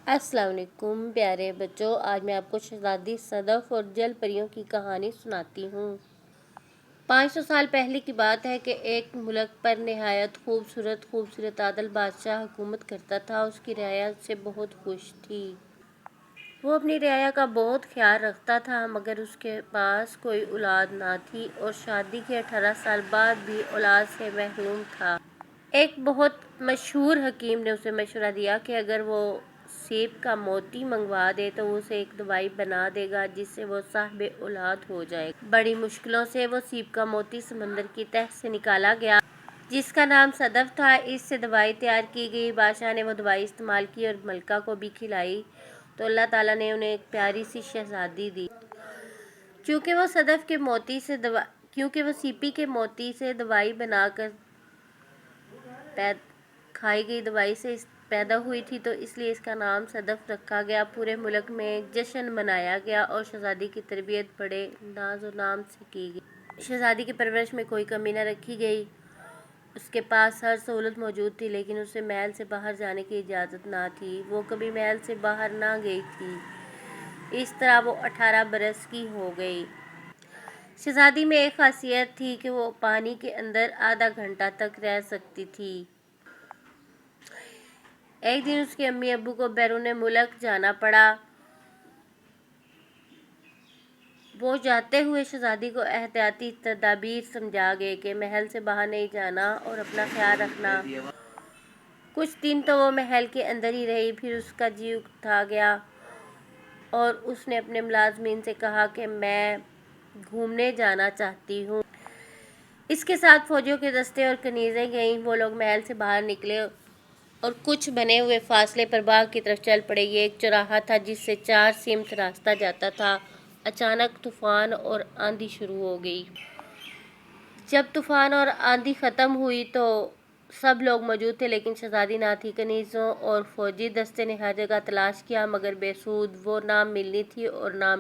السلام علیکم پیارے بچوں، آج میں آپ کو شہزادی صدف اور جل پریوں کی کہانی سناتی ہوں۔ 500 سال پہلے کی بات ہے کہ ایک ملک پر نہایت خوبصورت عادل بادشاہ حکومت کرتا تھا۔ اس کی رعایا اس سے بہت خوش تھی۔ وہ اپنی رعایا کا بہت خیال رکھتا تھا، مگر اس کے پاس کوئی اولاد نہ تھی اور شادی کے 18 سال بعد بھی اولاد سے محروم تھا۔ ایک بہت مشہور حکیم نے اسے مشورہ دیا کہ اگر وہ سیپ کا موتی منگوا دے تو وہ اسے ایک دوائی بنا دے گا جس سے وہ صاحب اولاد ہو جائے گا۔ بڑی مشکلوں سے وہ سیپ کا موتی سمندر کی تہہ سے نکالا گیا جس کا نام صدف تھا۔ اس سے دوائی تیار کی گئی۔ بادشاہ نے وہ دوائی استعمال کی اور ملکہ کو بھی کھلائی تو اللہ تعالیٰ نے انہیں ایک پیاری سی شہزادی دی۔ چونکہ وہ سیپی کے موتی سے دوائی بنا کر کھائی گئی دوائی سے پیدا ہوئی تھی تو اس لیے اس کا نام صدف رکھا گیا۔ پورے ملک میں جشن منایا گیا اور شہزادی کی تربیت بڑے ناز و نام سے کی گئی۔ شہزادی کی پرورش میں کوئی کمی نہ رکھی گئی۔ اس کے پاس ہر سہولت موجود تھی، لیکن اسے محل سے باہر جانے کی اجازت نہ تھی۔ وہ کبھی محل سے باہر نہ گئی تھی۔ اس طرح وہ 18 برس کی ہو گئی۔ شہزادی میں ایک خاصیت تھی کہ وہ پانی کے اندر آدھا گھنٹہ تک رہ سکتی تھی۔ ایک دن اس کے امی ابو کو بیرون ملک جانا پڑا۔ وہ جاتے ہوئے شہزادی کو احتیاطی تدابیر سمجھا گئے کہ محل سے باہر نہیں جانا اور اپنا خیال رکھنا۔ کچھ دن تو وہ محل کے اندر ہی رہی، پھر اس کا جی اٹھا گیا اور اس نے اپنے ملازمین سے کہا کہ میں گھومنے جانا چاہتی ہوں۔ اس کے ساتھ فوجیوں کے دستے اور کنیزیں گئیں۔ وہ لوگ محل سے باہر نکلے اور کچھ بنے ہوئے فاصلے پر باغ کی طرف چل پڑے۔ یہ ایک چوراہا تھا جس سے 4 سمت راستہ جاتا تھا۔ اچانک طوفان اور آندھی شروع ہو گئی۔ جب طوفان اور آندھی ختم ہوئی تو سب لوگ موجود تھے لیکن شہزادی نہ تھی۔ کنیزوں اور فوجی دستے نے ہر جگہ تلاش کیا مگر بے سود۔ وہ نہ ملنی تھی اور نہ